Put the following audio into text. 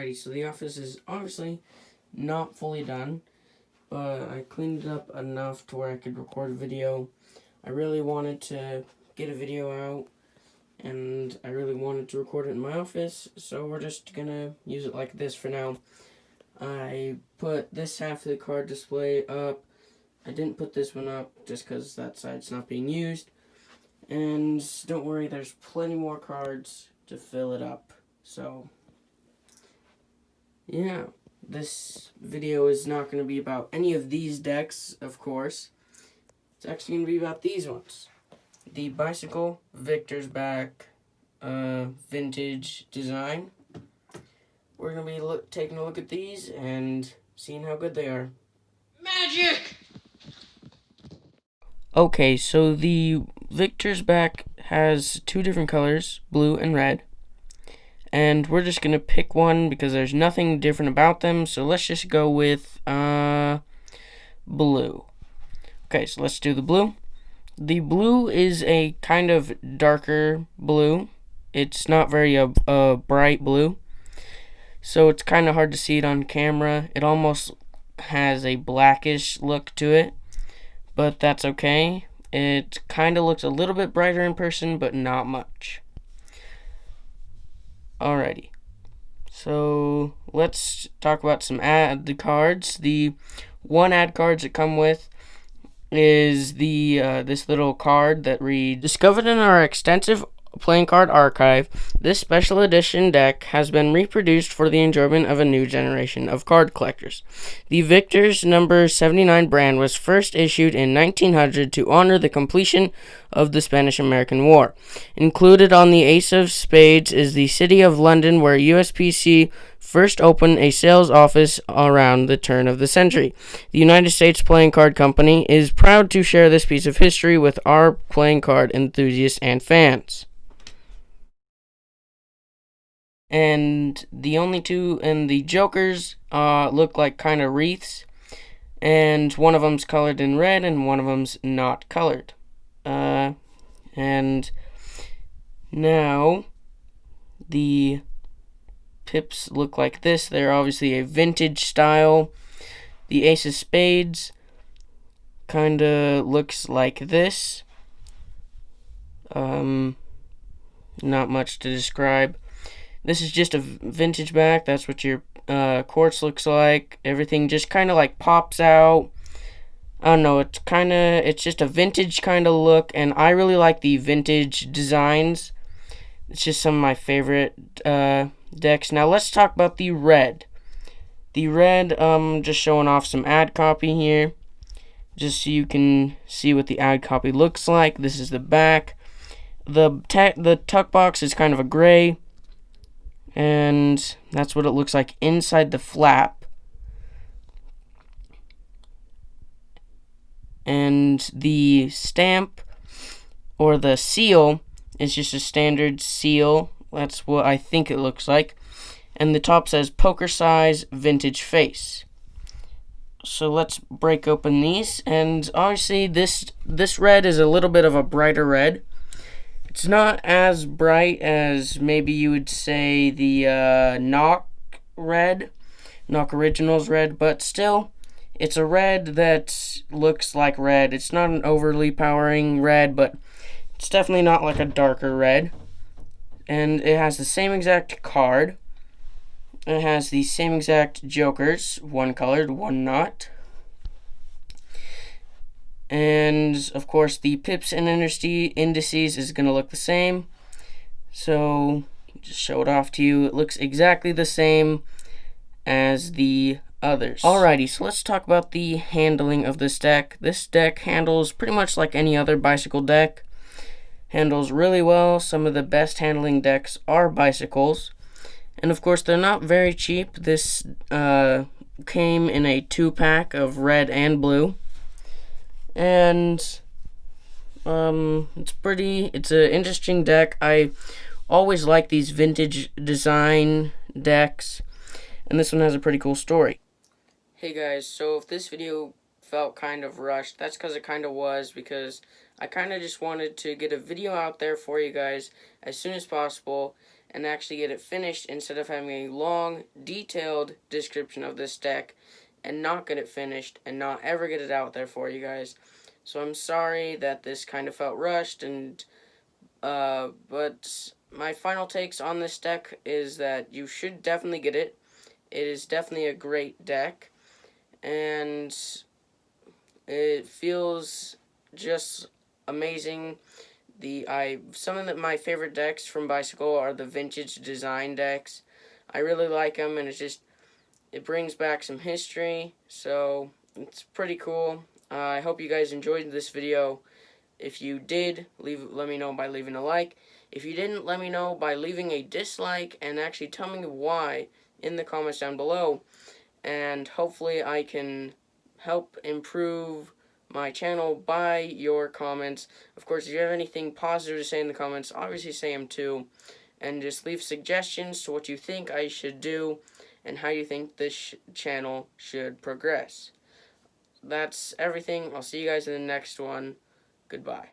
Alrighty, so the office is obviously not fully done, but I cleaned it up enough to where I could record a video. I really wanted to get a video out, and I really wanted to record it in my office, so we're just gonna use it like this for now. I put this half of the card display up. I didn't put this one up just because that side's not being used. And don't worry, there's plenty more cards to fill it up. So, yeah, this video is not going to be about any of these decks, of course. It's actually going to be about these ones. The Bicycle Victor's Back vintage design. We're going to be taking a look at these and seeing how good they are. Magic! Okay, so the Victor's Back has two different colors, blue and red. And we're just going to pick one because there's nothing different about them. So let's just go with blue. Okay, so let's do the blue. The blue is a kind of darker blue. It's not very bright blue. So it's kind of hard to see it on camera. It almost has a blackish look to it. But that's okay. It kind of looks a little bit brighter in person, but not much. Alrighty. So let's talk about some ad cards. The one ad cards that come with is the this little card that reads, "Discovered in our extensive playing card archive, this special edition deck has been reproduced for the enjoyment of a new generation of card collectors. The Victor's number 79 brand was first issued in 1900 to honor the completion of the Spanish-American War. Included on the Ace of Spades is the City of London, where USPC first opened a sales office around the turn of the century. The United States Playing Card Company is proud to share this piece of history with our playing card enthusiasts and fans." And the only two, and the jokers look like kind of wreaths, and one of them's colored in red and one of them's not colored. And now the pips look like this. They're obviously a vintage style. The Ace of Spades kind of looks like this. Not much to describe. This is just a vintage back. That's what your quartz looks like. Everything just kind of like pops out. I don't know. It's just a vintage kind of look, and I really like the vintage designs. It's just some of my favorite decks. Now let's talk about the red. The red, just showing off some ad copy here, just so you can see what the ad copy looks like. This is the back. The tuck box is kind of a gray. And that's what it looks like inside the flap. And the stamp, or the seal, is just a standard seal. That's what I think it looks like. And the top says poker size vintage face. So let's break open these. And obviously this red is a little bit of a brighter red. It's not as bright as maybe you would say the Knock Originals red, but still, it's a red that looks like red. It's not an overly powering red, but it's definitely not like a darker red. And it has the same exact card. It has the same exact jokers, one colored, one not. And, of course, the pips and indices is going to look the same. So, just show it off to you. It looks exactly the same as the others. Alrighty, so let's talk about the handling of this deck. This deck handles pretty much like any other bicycle deck. Handles really well. Some of the best handling decks are bicycles. And, of course, they're not very cheap. This came in a 2-pack of red and blue. And it's an interesting deck. I always like these vintage design decks, and this one has a pretty cool story. Hey guys, so if this video felt kind of rushed, that's because it kind of was, because I kind of just wanted to get a video out there for you guys as soon as possible, and actually get it finished instead of having a long, detailed description of this deck and not get it finished and not ever get it out there for you guys. So I'm sorry that this kind of felt rushed, and but my final takes on this deck is that you should definitely get it. It is definitely a great deck, and it feels just amazing. Some of my favorite decks from Bicycle are the vintage design decks. I really like them, and it brings back some history, so it's pretty cool. I hope you guys enjoyed this video. If you did, let me know by leaving a like. If you didn't, let me know by leaving a dislike and actually tell me why in the comments down below. And hopefully I can help improve my channel by your comments. Of course, if you have anything positive to say in the comments, obviously say them too. And just leave suggestions to what you think I should do and how you think this channel should progress. That's everything. I'll see you guys in the next one. Goodbye.